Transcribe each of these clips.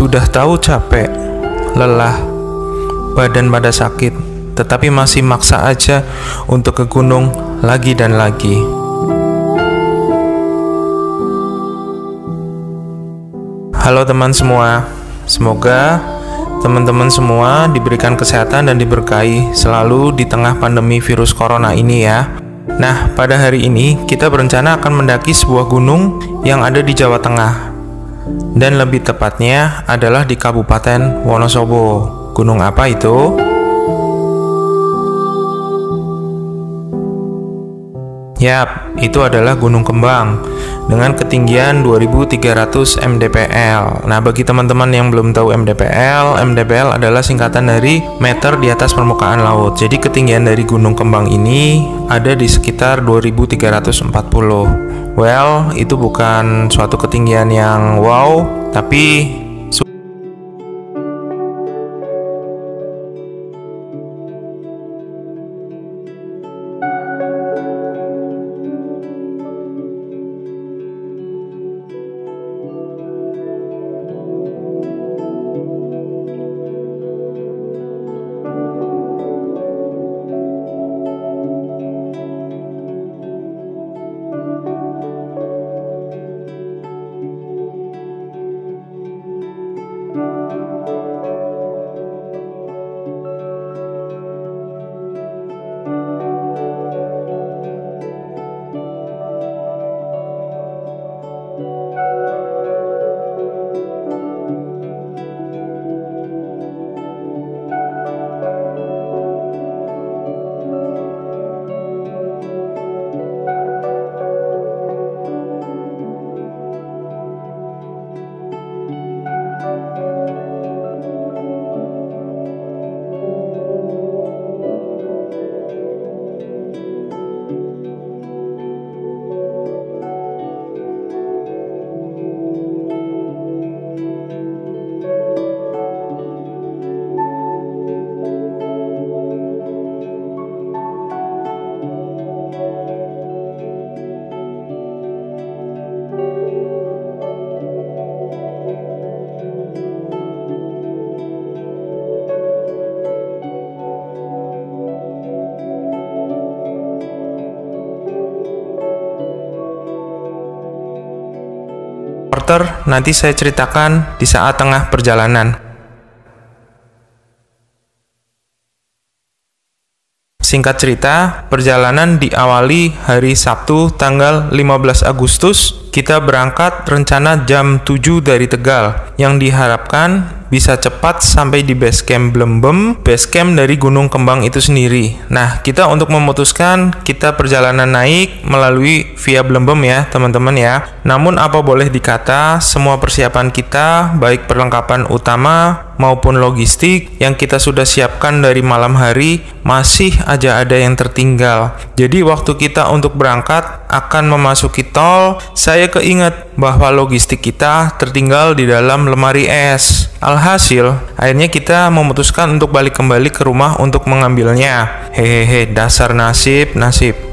Sudah tahu capek, lelah, badan pada sakit, tetapi masih maksa aja untuk ke gunung lagi dan lagi. Halo teman semua, semoga teman-teman semua diberikan kesehatan dan diberkahi selalu di tengah pandemi virus corona ini ya. Nah, pada hari ini kita berencana akan mendaki sebuah gunung yang ada di Jawa Tengah. Dan lebih tepatnya adalah di Kabupaten Wonosobo. Gunung apa itu? Yap, itu adalah Gunung Kembang dengan ketinggian 2300 mdpl. Nah, bagi teman-teman yang belum tahu MDPL adalah singkatan dari meter di atas permukaan laut. Jadi ketinggian dari Gunung Kembang ini ada di sekitar 2340. Well, itu bukan suatu ketinggian yang wow, tapi nanti saya ceritakan di saat tengah perjalanan. Singkat cerita, perjalanan diawali hari Sabtu tanggal 15 Agustus. Kita berangkat rencana jam 7 dari Tegal, yang diharapkan bisa cepat sampai di base camp Blembem, base camp dari Gunung Kembang itu sendiri. Nah, kita untuk memutuskan kita perjalanan naik melalui via Blembem ya, teman-teman ya. Namun apa boleh dikata, semua persiapan kita, baik perlengkapan utama maupun logistik yang kita sudah siapkan dari malam hari, masih aja ada yang tertinggal. Jadi waktu kita untuk berangkat akan memasuki tol, saya keinget bahwa logistik kita tertinggal di dalam lemari es. Alhasil, akhirnya kita memutuskan untuk balik kembali ke rumah untuk mengambilnya. Hehehe, dasar nasib.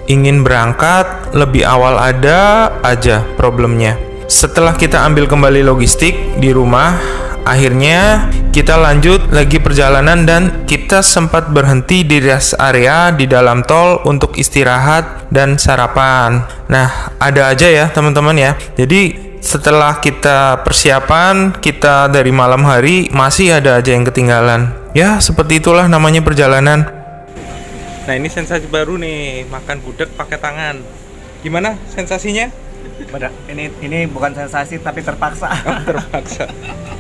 Ingin berangkat lebih awal ada aja problemnya. Setelah kita ambil kembali logistik di rumah, akhirnya kita lanjut lagi perjalanan dan kita sempat berhenti di rest area di dalam tol untuk istirahat dan sarapan. Nah, ada aja ya teman-teman ya. Jadi setelah kita persiapan, kita dari malam hari masih ada aja yang ketinggalan. Ya, seperti itulah namanya perjalanan. Nah, ini sensasi baru nih, makan gudeg pakai tangan. Gimana sensasinya? Ini bukan sensasi tapi terpaksa. Terpaksa.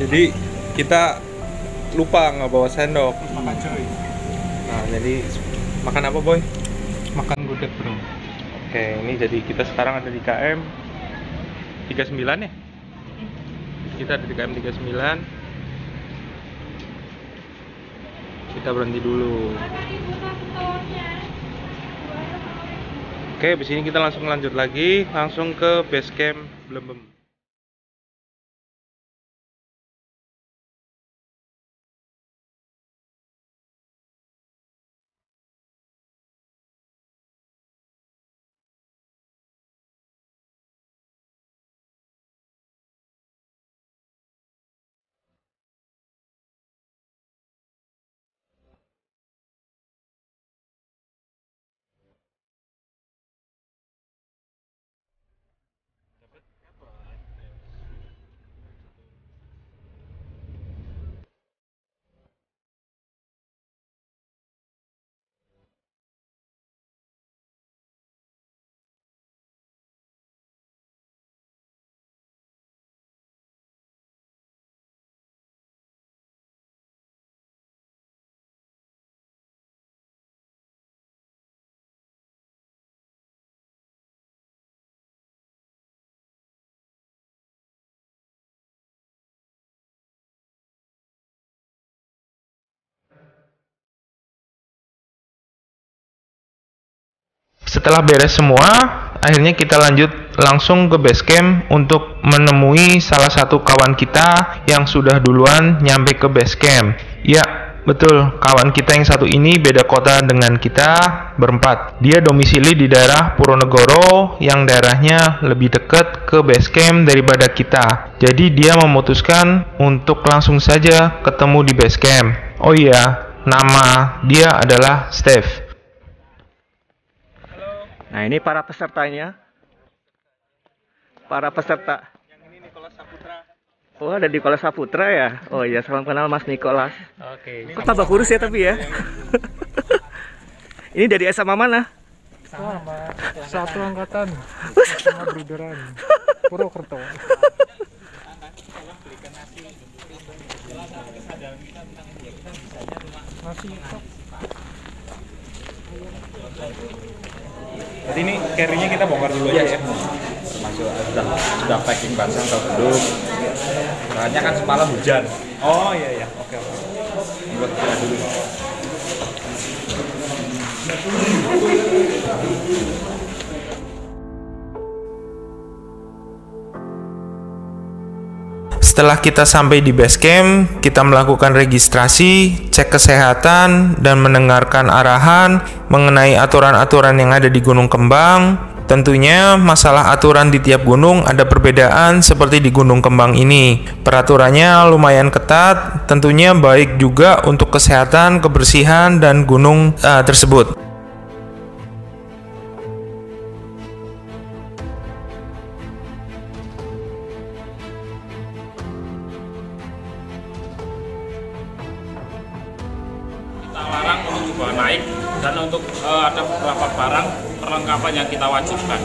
Jadi kita lupa nggak bawa sendok. Makan cuy. Nah, jadi makan apa boy? Makan gudeg bro. Oke, ini jadi kita sekarang ada di KM 39 ya? Kita ada di KM 39. Kita berhenti dulu. Oke, habis ini kita langsung lanjut lagi, langsung ke base camp Blembem. Setelah beres semua, akhirnya kita lanjut langsung ke base camp untuk menemui salah satu kawan kita yang sudah duluan nyampe ke base camp. Ya, betul, kawan kita yang satu ini beda kota dengan kita berempat. Dia domisili di daerah Purwonegoro yang daerahnya lebih dekat ke base camp daripada kita. Jadi dia memutuskan untuk langsung saja ketemu di base camp. Oh iya, nama dia adalah Steve. Nah, ini para pesertanya. Para peserta. Yang ini Nikolas Saputra. Oh, ada Nikolas Saputra ya? Oh iya, salam kenal Mas Nikolas. Oke. Kok tambah kurus ya tapi ya? Ini dari SMA mana? Sama satu angkatan sama bruderan Purwokerto. Nasi top. Jadi ini carry-nya kita bongkar dulu aja ya. Termasuk sudah packing basah atau belum. Soalnya kan semalam hujan. Oh iya. Oke. Buat kita dulu. Setelah kita sampai di base camp, kita melakukan registrasi, cek kesehatan, dan mendengarkan arahan mengenai aturan-aturan yang ada di Gunung Kembang. Tentunya masalah aturan di tiap gunung ada perbedaan seperti di Gunung Kembang ini. Peraturannya lumayan ketat, tentunya baik juga untuk kesehatan, kebersihan, dan gunung tersebut. Larang untuk dibawa naik dan untuk ada beberapa barang perlengkapan yang kita wajibkan.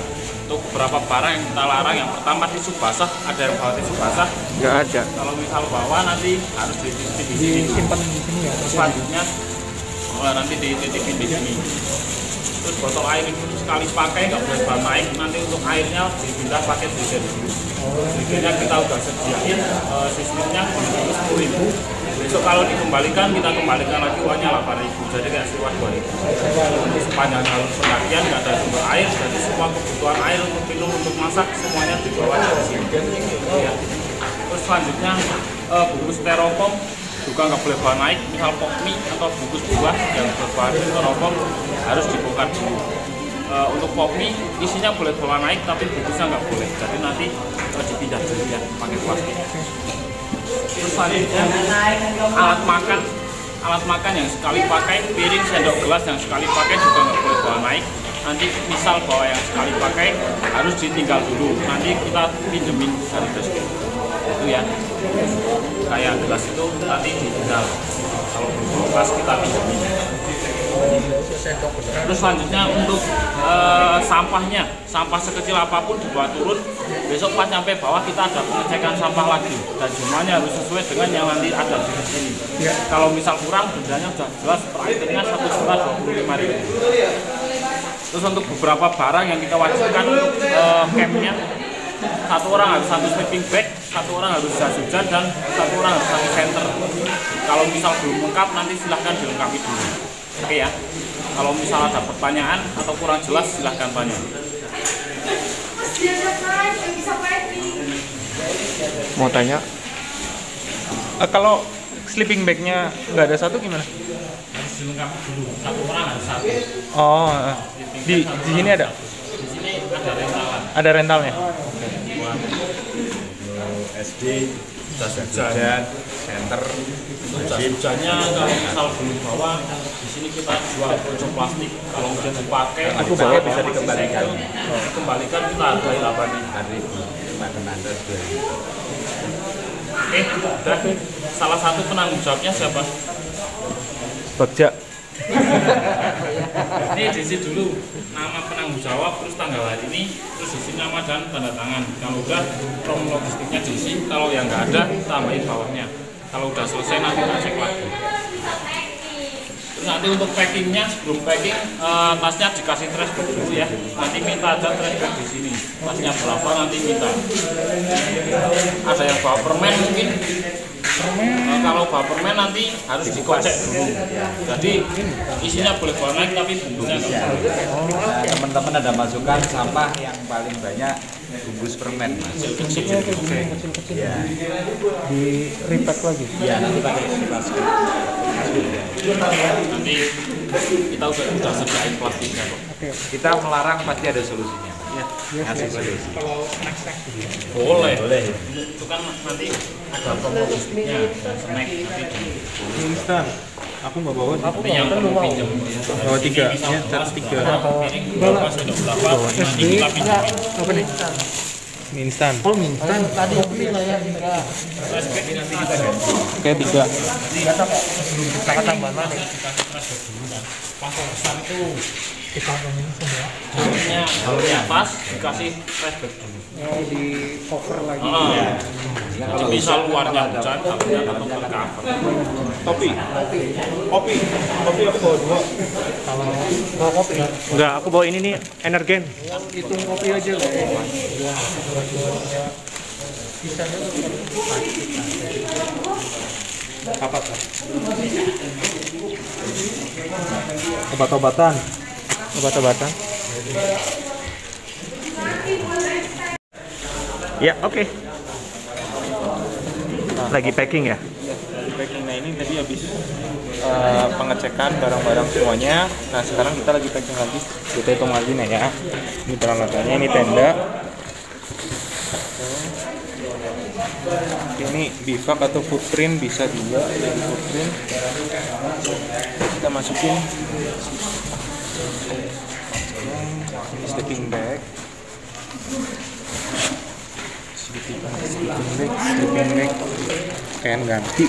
Untuk beberapa barang yang kita larang, yang pertama tisu basah, ada yang bawa tisu basah? Nggak ada. Kalau misal bawa nanti harus Disimpan di sini ya. selanjutnya nanti dititipin di sini. Terus botol air itu sekali pakai nggak boleh bawa naik, nanti untuk airnya dipindah pakai bridger dulu. Bridgernya kita udah sediain, sistemnya 10.000. Besok kalau dikembalikan, kita kembalikan lagi uangnya 8.000, jadi kayak sewa 2.000. Untuk sepanjang jalur pendakian nggak ada sumber air, jadi semua kebutuhan air untuk minum, untuk masak, semuanya dibawa dari sini. Ya. Terus selanjutnya bungkus styrofoam juga nggak boleh bawa naik, misal pop mie atau bungkus buah yang berbahan styrofoam harus dibongkar dulu. Untuk pop mie isinya boleh bawa naik, tapi bungkusnya nggak boleh, jadi nanti dipindah dulu ya pakai plastik. Terus selanjutnya alat makan yang sekali pakai, piring, sendok, gelas yang sekali pakai juga nggak boleh bawa naik. Nanti misal bawa yang sekali pakai harus ditinggal dulu, nanti kita pinjemin dari base itu ya. Kayak gelas itu nanti ditinggal, kalau belum gelas kita pinjemin. Terus selanjutnya untuk sampahnya, sampah sekecil apapun dibawa turun. Besok pas nyampe bawah kita ada pengecekan sampah lagi, dan jumlahnya harus sesuai dengan yang nanti ada di sini. Kalau misal kurang, dendanya sudah jelas, per itemnya 1.25.000. Terus untuk beberapa barang yang kita wajibkan untuk campnya, satu orang harus satu sleeping bag, satu orang harus jas hujan, dan satu orang harus satu senter. Kalau misal belum lengkap, nanti silahkan dilengkapi dulu. Oke ya, kalau misal ada pertanyaan atau kurang jelas silahkan tanya. Mau tanya? Kalau sleeping bag-nya nggak ada satu gimana? Harus dilengkapi dulu, satu orang harus satu. Oh, di sini ada? Di sini ada rentalan. Ada rentalnya? SD, jas hujan, center, Untuk jas hujannya kalau misal belum bawa, di sini kita jual pojok plastik. Kalau udah dipakai, aku bawa bisa dikembalikan. Dikembalikan kita hargai 8.000. Cuma kena terus 2.000. Oke, udah. Salah satu penanggung jawabnya siapa? Bagja. Ini diisi dulu nama penanggung jawab, terus tanggal hari ini, terus isi nama dan tanda tangan. Kalau udah, form logistiknya diisi. Kalau yang nggak ada, tambahin bawahnya. Kalau udah selesai nanti kita cek lagi. Terus nanti untuk packingnya, sebelum packing tasnya dikasih trash bag dulu ya. Nanti minta aja trash bag di sini. Tasnya berapa nanti minta. Ada yang bawa permen mungkin. Kalau bawa permen nanti harus dikocek dulu. Jadi isinya boleh bawa naik tapi bumbunya nggak boleh. Nah, teman-teman ada masukan sampah yang paling banyak bungkus permen, Mas. Kecil-kecil. Ya. Di repack lagi. Iya, nanti pakai plastik. Nanti kita udah sediain plastiknya kok. Oke. Kita melarang pasti ada solusinya. Ya, ngasih solusi. Boleh. Boleh. Itu kan nanti ada promo bisnisnya dan snack nanti di Instan. Aku nggak bawa. tapi yang kamu pinjam Bawa 3, ya, cat 3. berapa sudah berapa nanti kita pinjam Apa nih? Mie instan. Oh, minta. Tadi beli lah ya. Oke, 3. Kita tambah mana? pasar besar itu Kita ngomongin semua. harusnya pas dikasih flashback dulu. Oh, di cover lagi. Jadi bisa luarnya hujan dalamnya atau cover. Topi. Kopi aku bawa 2. Kalau mau kopi, Enggak, aku bawa ini nih, energen. hitung kopi aja. Apa tuh? Obat-obatan. Obat-obatan. Ya, oke. Lagi packing ya? Di packing. Nah, ini tadi habis pengecekan barang-barang semuanya. Nah, sekarang kita lagi packing lagi. Kita hitung lagi nih ya. Ini peralatannya, ini tenda. Ini bivak atau footprint bisa juga jadi footprint. Kita masukin ini sleeping bag. Sleeping bag kain ganti.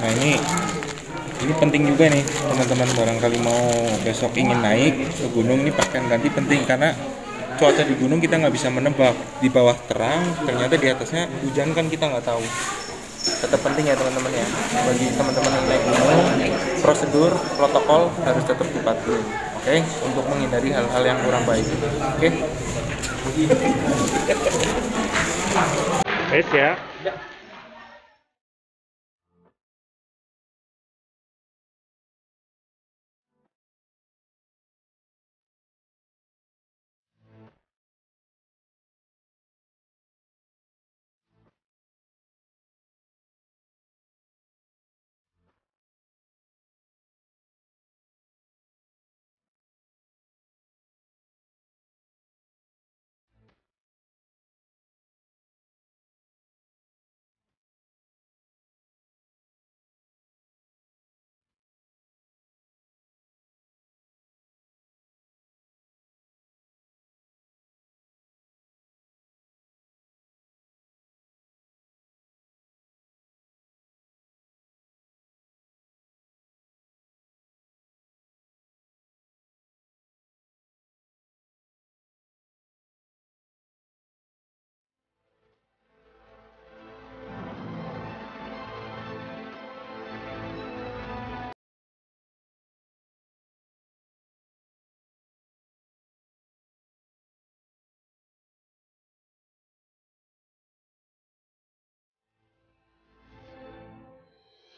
Nah, ini penting juga nih teman-teman, barangkali mau besok ingin naik ke gunung, ini pakaian ganti penting karena cuaca di gunung kita nggak bisa menebak. Di bawah terang, ternyata di atasnya hujan kan kita nggak tahu. Tetap penting ya teman-teman ya, bagi teman-teman yang naik gunung, prosedur protokol harus tetap dipatuhi, oke? Untuk menghindari hal-hal yang kurang baik, oke? Wes ya.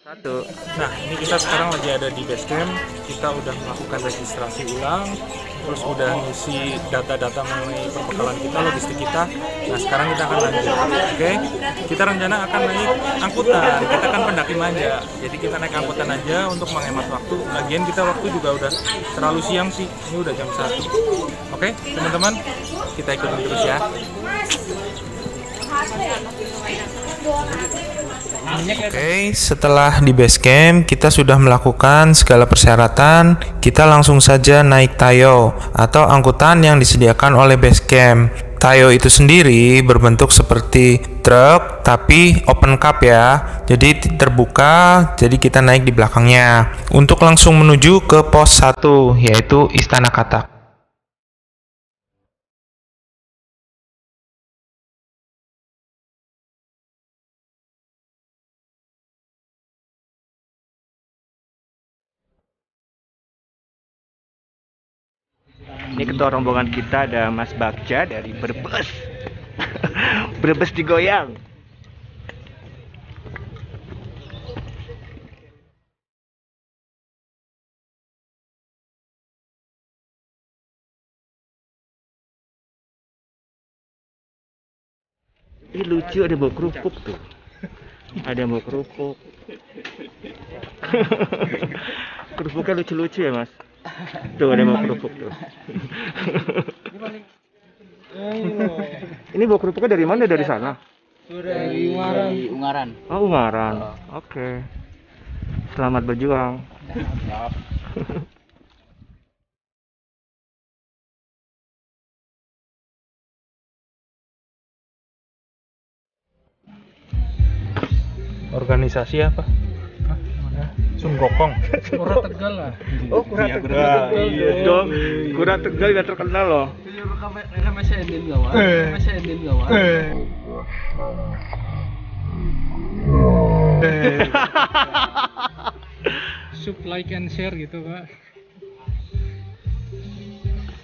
Satu. Nah, ini kita sekarang lagi ada di base camp. Kita udah melakukan registrasi ulang, terus udah ngisi data-data mengenai perbekalan kita, logistik kita. Nah, sekarang kita akan lanjut. Oke? Kita rencana akan naik angkutan. Kita kan pendaki manja. Jadi kita naik angkutan aja untuk menghemat waktu. Lagian kita waktu juga udah terlalu siang sih. Ini udah jam 1. Oke, teman-teman? Kita ikutin terus ya. Oke, setelah di base camp kita sudah melakukan segala persyaratan, kita langsung saja naik Tayo atau angkutan yang disediakan oleh base camp. Tayo itu sendiri berbentuk seperti truk tapi open cup ya, jadi terbuka, jadi kita naik di belakangnya untuk langsung menuju ke pos 1 yaitu Istana Katak. Ini ketua rombongan kita ada Mas Bagja dari Brebes. Brebes digoyang. Ih lucu, ada bau kerupuk tuh. Ada yang bau kerupuk. Kerupuknya lucu-lucu ya mas. Tuh ada yang bau kerupuk tuh. Ini bau kerupuknya dari mana? Dari sana? Dari Ungaran. Oh Ungaran. Oke. Selamat berjuang. Organisasi apa? Sun Gokong. Kura Tegal lah. Oh Kura Tegal. Iya dong. Kura Tegal gak terkenal loh. Masih Edin Gawa. Sub like and share gitu Pak.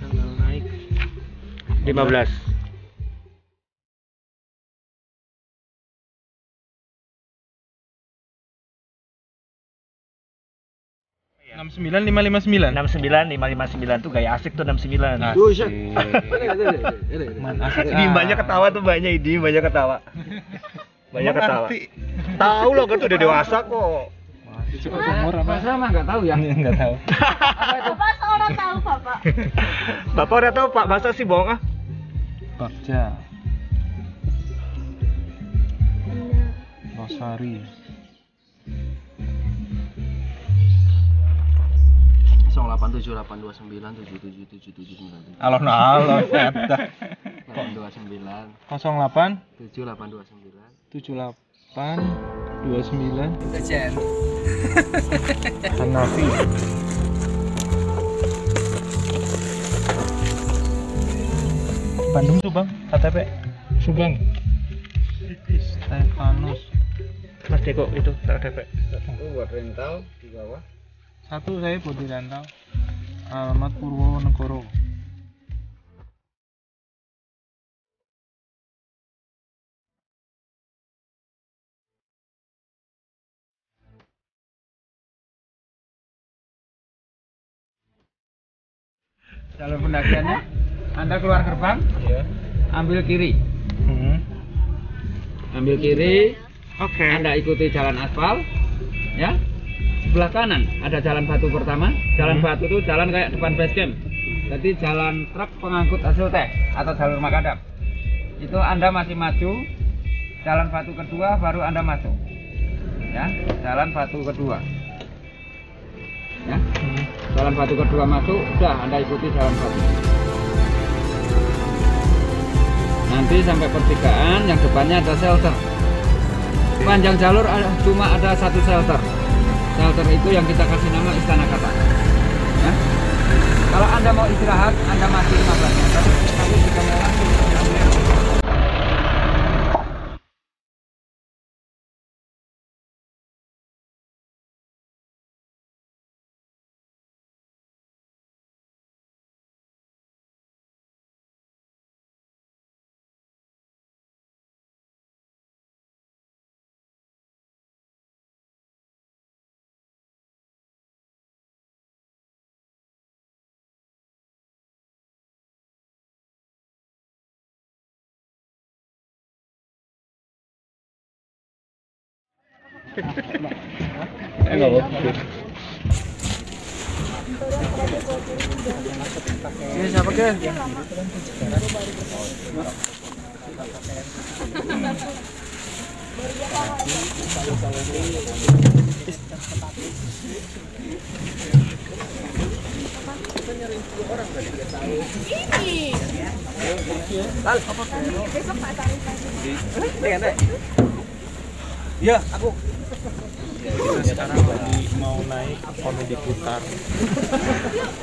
Tanggal naik 15. 69559. 69559 tuh gaya asik tuh 69. Asik. Banyak ketawa tuh banyak banyak ketawa. Banyak ketawa. Tahu loh kan tuh udah dewasa kok. Cukup umur apa? Mas Rama nggak tahu ya? Nggak tahu. Bapak seorang tahu Bapak. Bapak udah tahu Pak, masa sih bohong ah? Bagja. Rosari. 087829777797. Alon-alon eta. 829 08 7829 7829 Kecen. Hanafi. Bandung tuh bang, KTP Subang. Stefanus. Mas Deko itu KTP. Buat rental di bawah. Satu saya Budi Rantau. Alamat Purwonegoro. Jalur pendakiannya, Anda keluar gerbang, ambil kiri. Ambil kiri, Oke. Anda ikuti jalan aspal, ya. Sebelah kanan ada jalan batu pertama. Jalan batu itu jalan kayak depan base camp. Jadi jalan truk pengangkut hasil teh atau jalur makadam. Itu Anda masih maju. Jalan batu kedua baru Anda masuk. Ya, jalan batu kedua. Ya. Jalan batu kedua masuk, udah Anda ikuti jalan batu. Nanti sampai pertigaan yang depannya ada shelter. Panjang jalur cuma ada satu shelter. Shelter itu yang kita kasih nama Istana Kata. Ya. Kalau Anda mau istirahat, Anda masih 15 meter. Tapi jika mau langsung ini siapa ke? Ini. Besok Pak Tarif lagi. Iya, aku. Kita sekarang lagi mau naik Komedi Putar.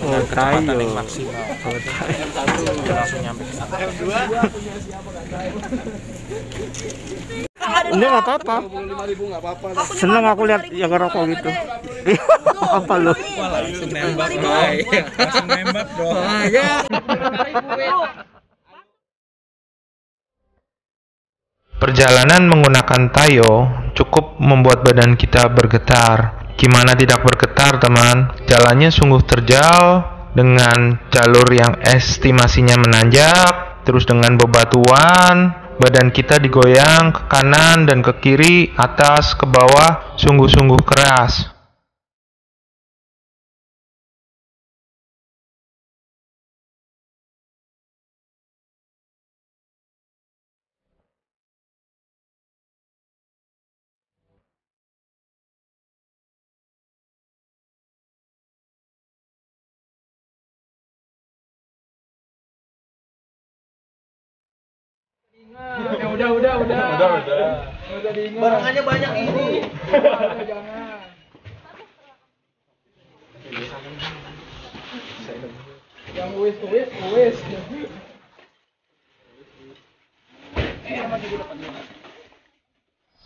Oh, Kecepatan yang maksimal. Kita langsung nyampe ke sana. Ini nggak apa-apa. Seneng aku lihat yang ngerokok gitu. Apa lo? Langsung nembak, langsung nembak dong. Perjalanan menggunakan Tayo cukup membuat badan kita bergetar. Gimana tidak bergetar, teman? Jalannya sungguh terjal dengan jalur yang estimasinya menanjak, terus dengan bebatuan, Badan kita digoyang ke kanan dan ke kiri, atas, ke bawah, sungguh-sungguh keras. Udah. Barangannya banyak ini. Jangan. Yang wis.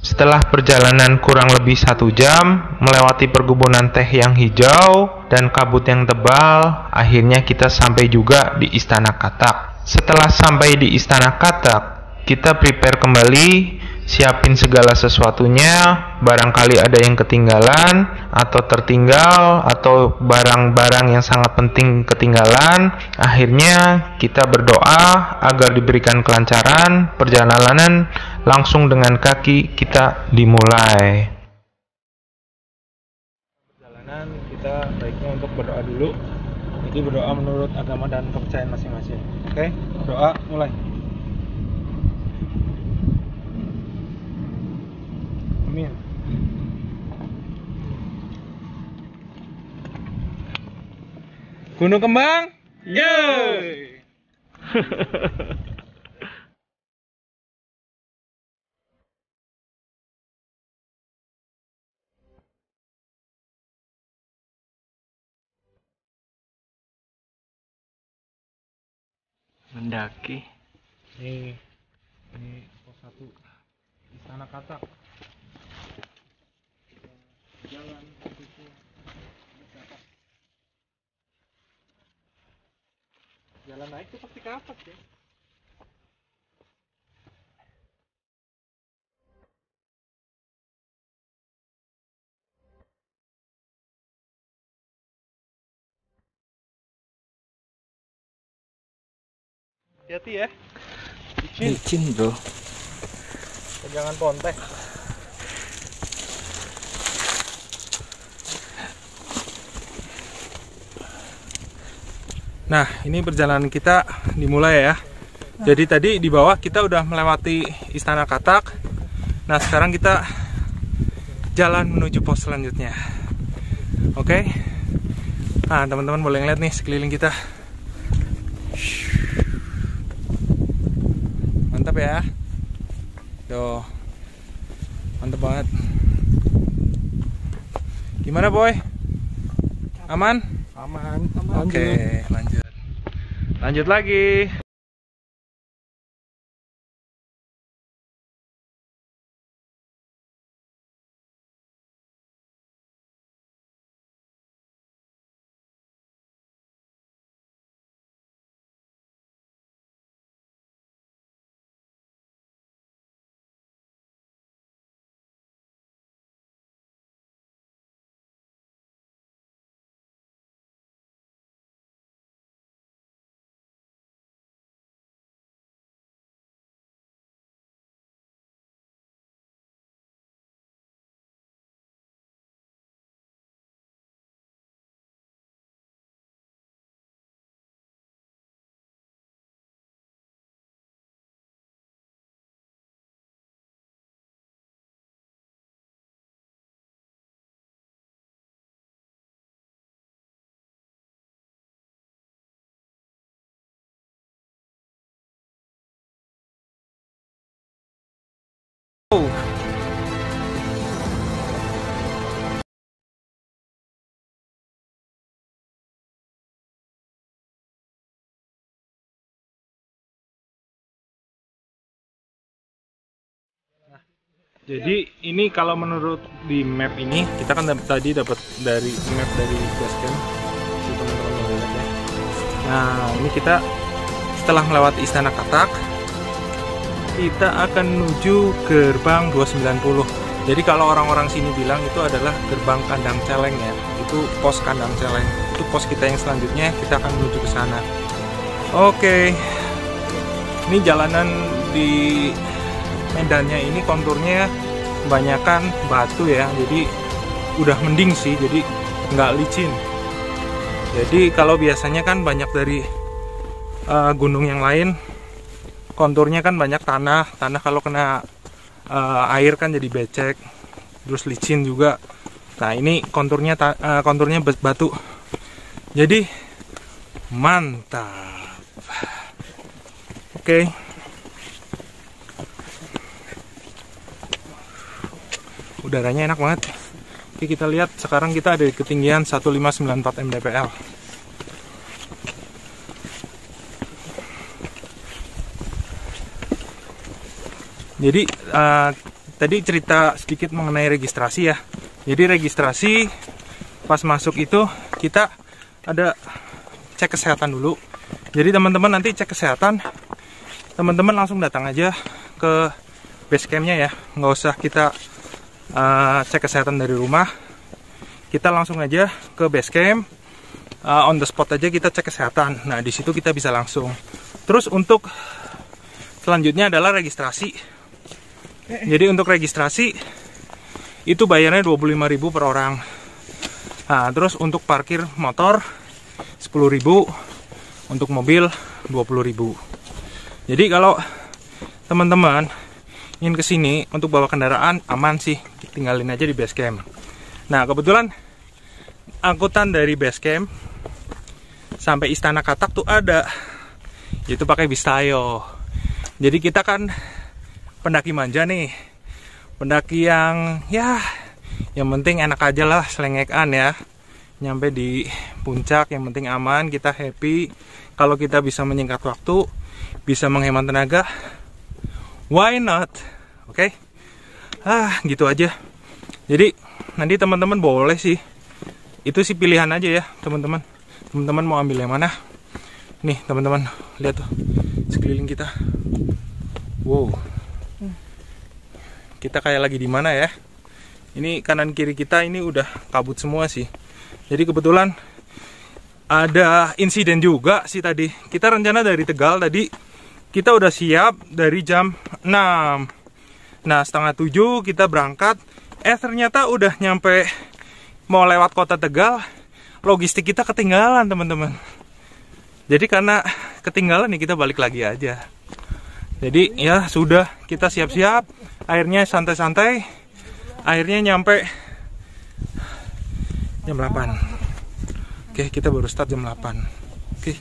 Setelah perjalanan kurang lebih 1 jam, melewati perkebunan teh yang hijau dan kabut yang tebal, akhirnya kita sampai juga di Istana Katak. Setelah sampai di Istana Katak, kita prepare kembali, siapin segala sesuatunya, barangkali ada yang ketinggalan atau tertinggal atau barang-barang yang sangat penting ketinggalan. Akhirnya kita berdoa agar diberikan kelancaran, perjalanan langsung dengan kaki kita dimulai. Perjalanan kita baiknya untuk berdoa dulu. Jadi berdoa menurut agama dan kepercayaan masing-masing. Oke, doa mulai. Amin. Gunung Kembang? Yeay! Mendaki. Ini pos 1 Istana Katak. Jalan itu jalan naik tuh pasti kapak ya. Hati-hati ya. Licin bro. Jangan pontek. Nah, ini perjalanan kita dimulai ya. Jadi tadi di bawah kita udah melewati Istana Katak. Nah, sekarang kita jalan menuju pos selanjutnya. Oke. Nah, teman-teman boleh ngeliat nih sekeliling kita. Mantap ya. Tuh. Mantap banget. Gimana, Boy? Aman? Aman. Oke, lanjut lagi. Jadi ini kalau menurut di map ini, kita kan tadi dapat dari map dari basecamp, teman-teman boleh lihat ya. Nah, ini kita setelah melewati Istana Katak, kita akan menuju gerbang 290. Jadi kalau orang-orang sini bilang itu adalah gerbang Kandang Celeng ya, itu pos Kandang Celeng. Itu pos kita yang selanjutnya, kita akan menuju ke sana. Oke, ini jalanan di medannya ini konturnya kebanyakan batu ya, jadi udah mending sih, jadi nggak licin. Jadi kalau biasanya kan banyak dari gunung yang lain konturnya kan banyak tanah kalau kena air kan jadi becek, terus licin juga. Nah ini konturnya batu, jadi mantap. Oke. Udaranya enak banget. Oke, kita lihat sekarang kita ada di ketinggian 1594 mdpl. Jadi tadi cerita sedikit mengenai registrasi ya. Jadi registrasi pas masuk itu kita ada cek kesehatan dulu. Jadi teman-teman nanti cek kesehatan, teman-teman langsung datang aja ke base campnya ya, nggak usah kita cek kesehatan dari rumah. Kita langsung aja ke base camp, on the spot aja kita cek kesehatan. Nah di situ kita bisa langsung. Terus untuk selanjutnya adalah registrasi. Jadi untuk registrasi itu bayarnya 25.000 per orang. Nah terus untuk parkir motor 10.000. Untuk mobil 20.000. Jadi kalau teman-teman ingin kesini untuk bawa kendaraan aman sih, tinggalin aja di base camp. Nah kebetulan angkutan dari base camp sampai Istana Katak tuh ada, yaitu pakai bis Tayo. Jadi kita kan pendaki manja nih, pendaki yang ya yang penting enak aja lah, selengekan ya. Nyampe di puncak yang penting aman, kita happy. Kalau kita bisa menyingkat waktu, bisa menghemat tenaga, why not? Oke? Gitu aja. Jadi nanti teman-teman boleh sih, itu sih pilihan aja ya teman-teman. Teman-teman mau ambil yang mana? Nih teman-teman, lihat tuh sekeliling kita. Wow, kita kayak lagi di mana ya? Ini kanan kiri kita ini udah kabut semua sih. Jadi kebetulan ada insiden juga sih tadi. Kita rencana dari Tegal tadi, kita udah siap dari jam 6. Nah 6:30 kita berangkat. Ternyata udah nyampe mau lewat kota Tegal, logistik kita ketinggalan teman-teman. Jadi karena ketinggalan nih kita balik lagi aja. Jadi ya sudah, kita siap-siap. Akhirnya santai-santai. Akhirnya nyampe jam 8. Oke, kita baru start jam 8. Oke.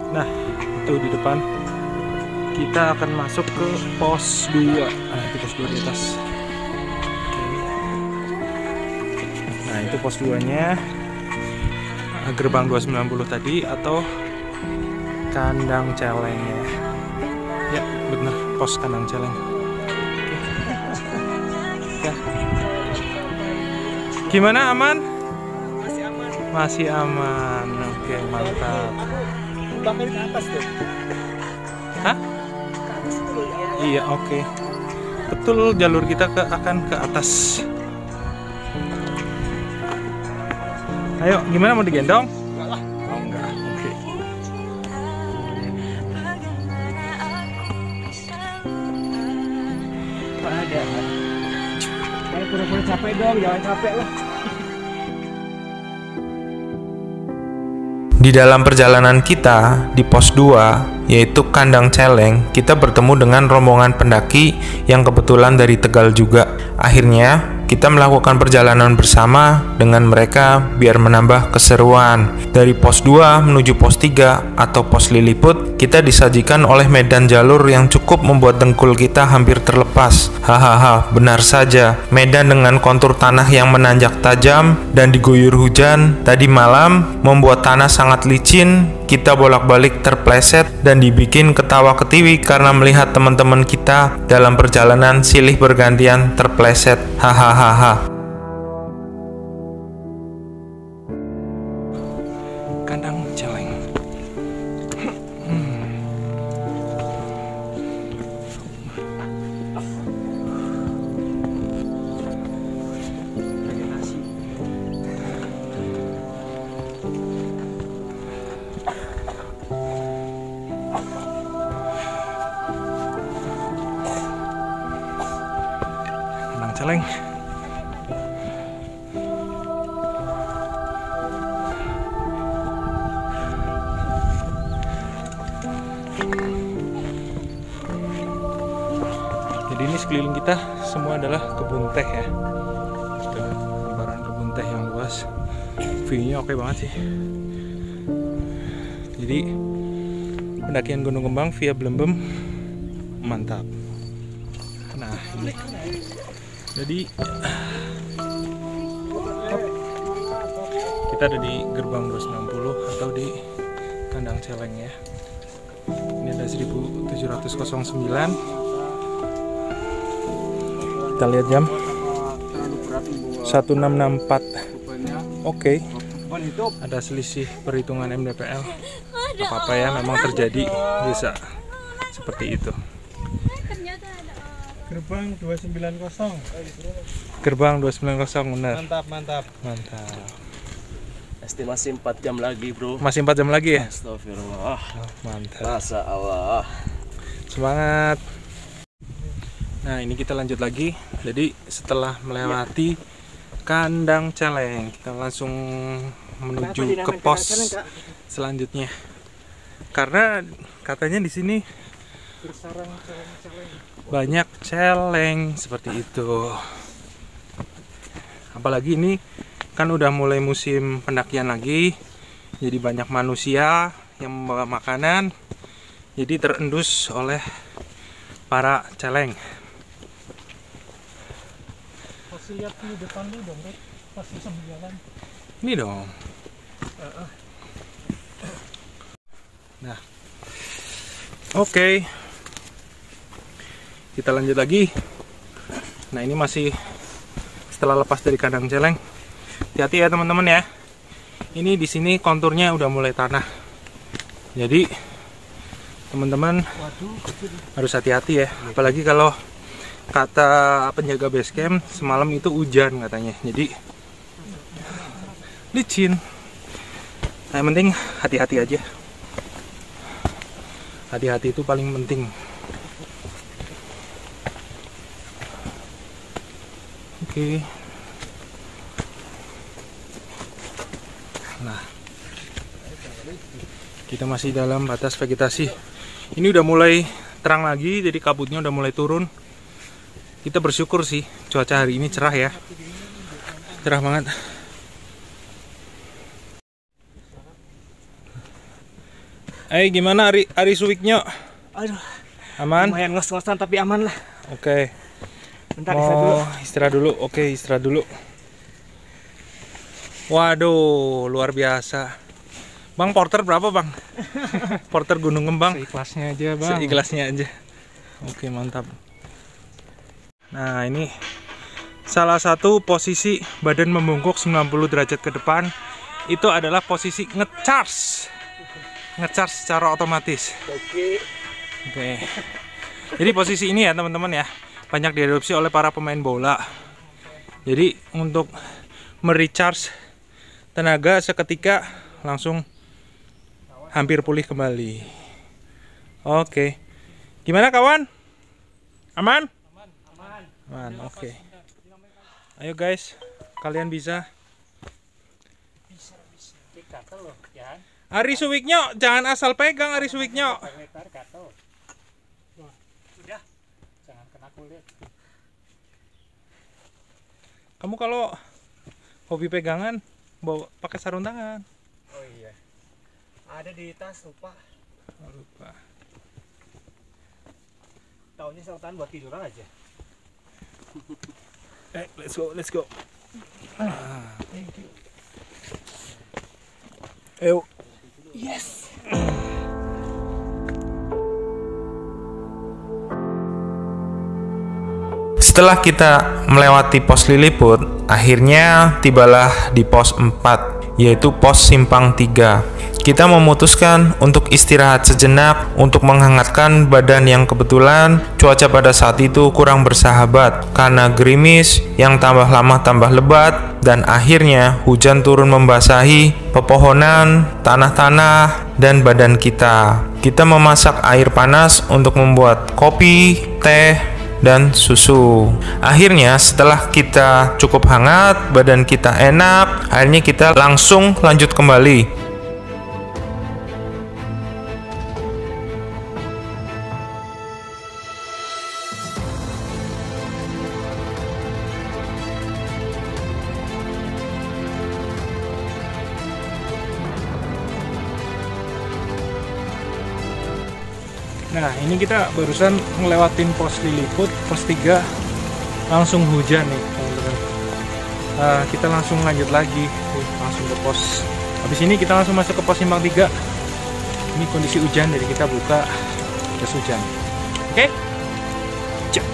Nah, itu di depan. Kita akan masuk ke pos 2. Nah, itu pos 2 di atas. Nah, itu pos 2-nya. Gerbang 290 tadi atau kandang celengnya. Ya, benar, pos kandang celeng. Ya. Gimana, aman? Masih aman. Masih aman. Oke, mantap. Bahkan ke atas tuh. Hah? Iya, oke. Betul, jalur kita akan ke atas. Ayo, gimana, mau digendong? Enggak lah. Oh, enggak. Oke. Pak ada. Kayak pura-pura capek dong, jangan capek lah. Di dalam perjalanan kita di pos 2, yaitu Kandang Celeng, kita bertemu dengan rombongan pendaki yang kebetulan dari Tegal juga. Akhirnya, kita melakukan perjalanan bersama dengan mereka biar menambah keseruan. Dari pos 2 menuju pos 3 atau pos Liliput, kita disajikan oleh medan jalur yang cukup membuat dengkul kita hampir terlepas. Hahaha, benar saja. Medan dengan kontur tanah yang menanjak tajam dan diguyur hujan tadi malam membuat tanah sangat licin. Kita bolak-balik terpleset dan dibikin ketawa ketiwi karena melihat teman-teman kita dalam perjalanan silih bergantian terpleset. Hahaha. celeng. Jadi ini sekeliling kita semua adalah kebun teh ya. Hamparan kebun teh yang luas. View-nya oke banget sih. Jadi pendakian Gunung Kembang via Blembem mantap. Nah ini. Jadi kita ada di gerbang 290 atau di kandang celeng ya. Ini ada 1709. Kita lihat jam 1664. Oke. Ada selisih perhitungan MDPL. Apa-apa ya, memang terjadi bisa seperti itu. Gerbang 290. Gerbang 290 benar. Mantap. Estimasi 4 jam lagi, bro. Masih 4 jam lagi ya? Astagfirullah. Mantap. Masa Allah. Semangat. Nah, ini kita lanjut lagi. Jadi setelah melewati kandang celeng, kita langsung menuju ke pos selanjutnya. Karena katanya di sini banyak celeng seperti itu. Apalagi ini kan udah mulai musim pendakian lagi, jadi banyak manusia yang membawa makanan, jadi terendus oleh para celeng. Kasih lihat di depan lu dong, Rek. Pas bisa berjalan. Ini dong. Nah, oke. Kita lanjut lagi. Nah, ini masih setelah lepas dari kandang celeng. Hati-hati ya teman-teman ya. Ini di sini konturnya udah mulai tanah. Jadi teman-teman harus hati-hati ya. Apalagi kalau kata penjaga base camp semalam itu hujan katanya. Jadi licin. Nah, yang penting hati-hati aja. Hati-hati itu paling penting. Oke. Nah, kita masih dalam batas vegetasi. Ini udah mulai terang lagi, jadi kabutnya udah mulai turun. Kita bersyukur sih cuaca hari ini cerah ya. Cerah banget. Gimana Ari Suwiknyo? Aduh, Aman? lumayan ngos-ngosan tapi aman lah. Oke. Bentar istirahat dulu. Istirahat dulu. Oke, istirahat dulu. Waduh, luar biasa. Bang, porter berapa, Bang? Porter Gunung Kembang. Seikhlasnya aja, Bang. Seikhlasnya aja. Oke, mantap. Nah, ini salah satu posisi badan membungkuk 90 derajat ke depan. Itu adalah posisi ngecharge secara otomatis. Oke. Jadi posisi ini ya teman-teman ya, banyak diadopsi oleh para pemain bola. Jadi untuk merecharge tenaga seketika langsung hampir pulih kembali. Oke. Gimana kawan? Aman? Aman, oke. Ayo guys, kalian bisa. Ari Suwiknyo, jangan asal pegang Ari Suwiknyo. Jangan kena kulit. Kamu kalau hobi pegangan, bawa pakai sarung tangan. Oh iya. Ada di tas, lupa. Lupa. Taunya sarung tangan buat tiduran aja. Let's go. Ayo. Yes. Setelah kita melewati pos Liliput, akhirnya tibalah di pos 4, yaitu pos Simpang 3. Kita memutuskan untuk istirahat sejenak untuk menghangatkan badan yang kebetulan cuaca pada saat itu kurang bersahabat karena gerimis yang tambah lama tambah lebat dan akhirnya hujan turun membasahi pepohonan, tanah-tanah, dan badan kita. Kita memasak air panas untuk membuat kopi, teh, dan susu. Akhirnya setelah kita cukup hangat, badan kita enak, akhirnya kita langsung lanjut kembali. Nah, ini kita barusan ngelewatin pos Lilliput, pos 3, langsung hujan nih teman-teman. Kita langsung lanjut lagi, langsung ke pos. Habis ini kita langsung masuk ke pos Simpang 3. Ini kondisi hujan, jadi kita buka jas hujan. Oke? Cek.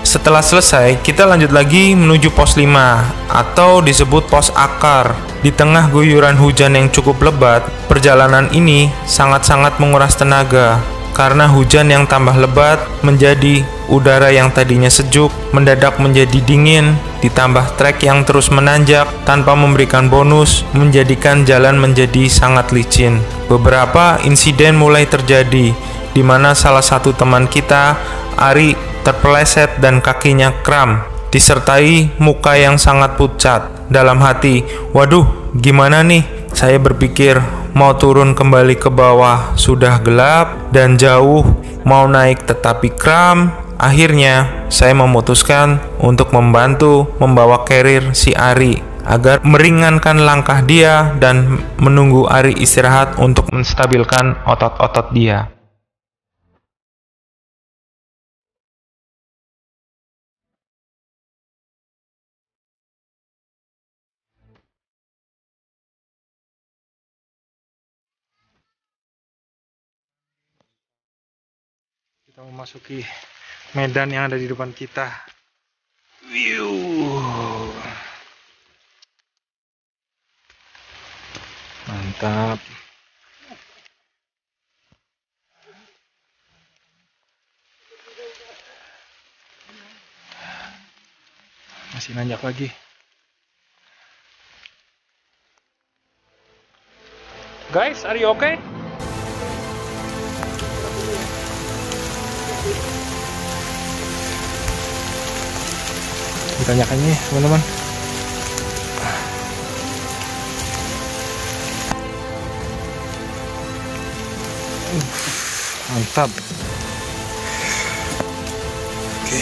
Setelah selesai, kita lanjut lagi menuju pos 5 atau disebut pos akar. Di tengah guyuran hujan yang cukup lebat, perjalanan ini sangat-sangat menguras tenaga karena hujan yang tambah lebat menjadi udara yang tadinya sejuk mendadak menjadi dingin, ditambah trek yang terus menanjak tanpa memberikan bonus menjadikan jalan menjadi sangat licin. Beberapa insiden mulai terjadi di mana salah satu teman kita, Ari, terpeleset dan kakinya kram, disertai muka yang sangat pucat. Dalam hati, waduh, gimana nih? Saya berpikir mau turun kembali ke bawah, sudah gelap dan jauh, mau naik tetapi kram. Akhirnya, saya memutuskan untuk membantu membawa carrier si Ari agar meringankan langkah dia dan menunggu Ari istirahat untuk menstabilkan otot-otot dia. Kita memasuki medan yang ada di depan kita. Mantap. Masih nanjak lagi. Guys, are you okay? Ditanyakannya teman-teman. Mantap. Oke,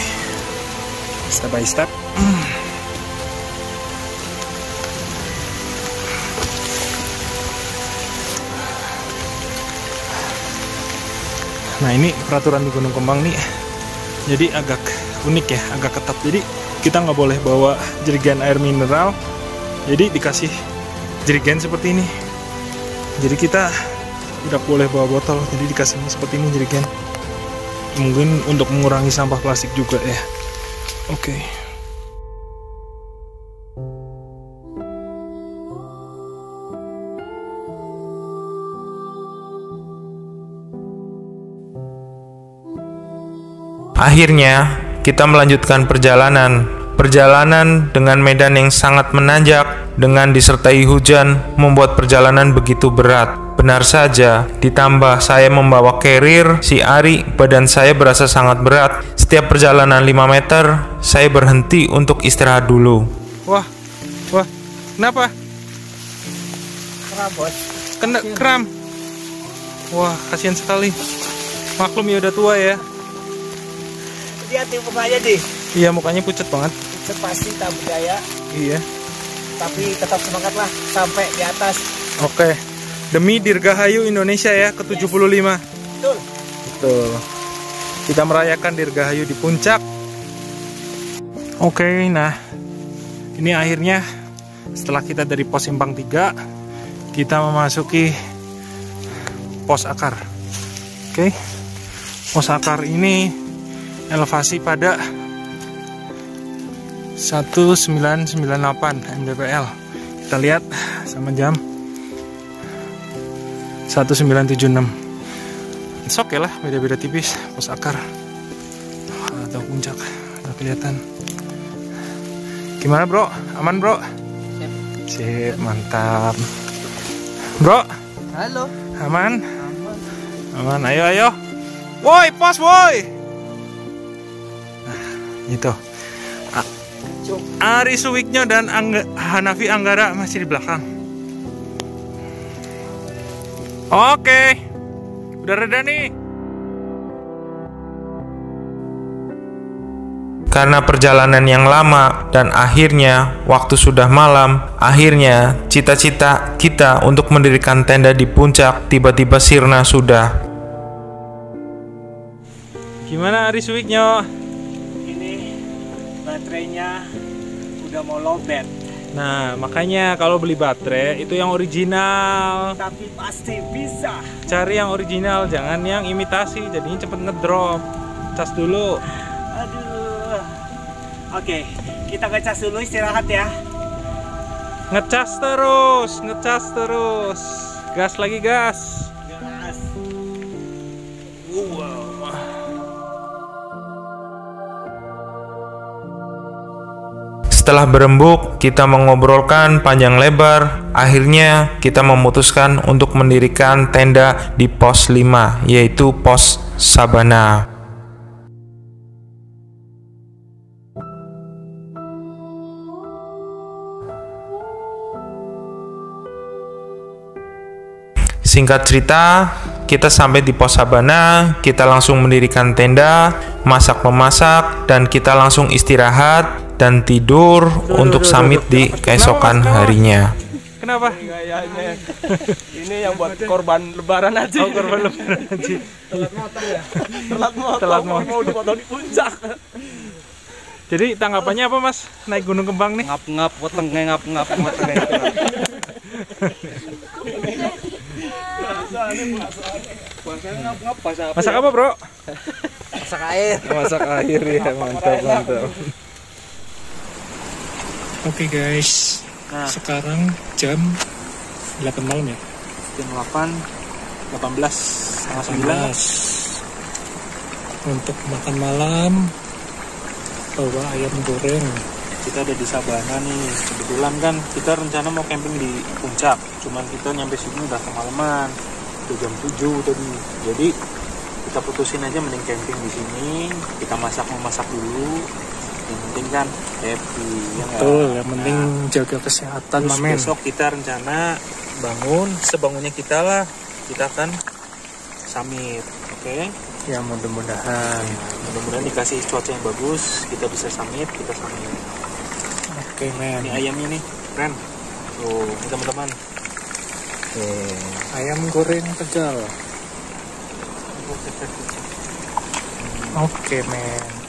step by step. Nah, ini peraturan di Gunung Kembang nih, jadi agak unik ya, agak ketat. Jadi kita nggak boleh bawa jerigen air mineral, jadi dikasih jerigen seperti ini. Jadi kita tidak boleh bawa botol, jadi dikasihnya seperti ini jerigen. Mungkin untuk mengurangi sampah plastik juga ya. Oke. Akhirnya, kita melanjutkan perjalanan. Perjalanan dengan medan yang sangat menanjak, dengan disertai hujan, membuat perjalanan begitu berat. Benar saja, ditambah saya membawa carrier, si Ari, badan saya berasa sangat berat. Setiap perjalanan 5 meter, saya berhenti untuk istirahat dulu. Wah, kenapa? Kram, bos. Kena kram. Wah, kasihan sekali. Maklum ya udah tua ya. Hati-hati mukanya deh. Iya, mukanya pucat banget. Pucat pasti tak berdaya. Iya. Tapi tetap semangat lah sampai di atas. Oke. Demi Dirgahayu Indonesia ya, ke-75. Betul. Betul. Kita merayakan Dirgahayu di puncak. Oke, nah. Ini akhirnya setelah kita dari pos Simpang 3, kita memasuki pos akar. Oke. Pos akar ini elevasi pada 1998 mdpl. Kita lihat sama jam 1976. It's okay lah, beda-beda tipis. Pos akar atau puncak udah kelihatan. Gimana bro? Aman bro? Sip, mantap. Bro? Halo. Aman? Aman, ayo. Woi, pos woi. Nah, itu. Ari Suwiknyo dan Hanafi Anggara masih di belakang. Oke. Udah reda nih. Karena perjalanan yang lama dan akhirnya waktu sudah malam, akhirnya cita-cita kita untuk mendirikan tenda di puncak tiba-tiba sirna sudah. Gimana Ari Suwiknyo? Ini baterainya udah mau lowbat. Nah, makanya kalau beli baterai itu yang original. Tapi pasti bisa. Cari yang original, jangan yang imitasi, jadinya cepet ngedrop. Cas dulu. Aduh. Oke, kita ngecas dulu, istirahat ya. Ngecas terus. Gas lagi, gas. Gas. Setelah berembuk, kita mengobrolkan panjang lebar. Akhirnya kita memutuskan untuk mendirikan tenda di pos 5, yaitu pos Sabana. Singkat cerita, kita sampai di pos Sabana, kita langsung mendirikan tenda, masak-memasak, dan kita langsung istirahat dan tidur untuk summit di keesokan harinya. Kenapa? Gayanya. Ini yang buat korban lebaran aja. Oh, korban lebaran aja. Telat motor. Mau dipotong di puncak. Jadi tanggapannya apa Mas naik Gunung Kembang nih? Ngap-ngap, wetenge ngap-ngap, wetenge. Masak apa, Bro? Masak air. Masak air ya, mantap. Oke guys, sekarang jam 8 malam ya? Jam 18:30 Untuk makan malam, bawa ayam goreng. kita ada di Sabana nih. Kebetulan kan kita rencana mau camping di puncak, cuman kita nyampe sini udah kemalaman, udah jam 7 tadi. Jadi kita putusin aja mending camping di sini. Kita memasak dulu. Yang penting kan happy, ya nggak? Betul, yang penting jaga kesehatan, Terus Mamen. besok kita rencana bangun, sebangunnya kita lah, kita akan summit, oke? Ya mudah-mudahan. Mudah-mudahan dikasih cuaca yang bagus, kita bisa summit, Oke, men. Ini ayamnya nih, keren. Tuh, ini teman-teman. Ayam goreng Tegal. Oke, men.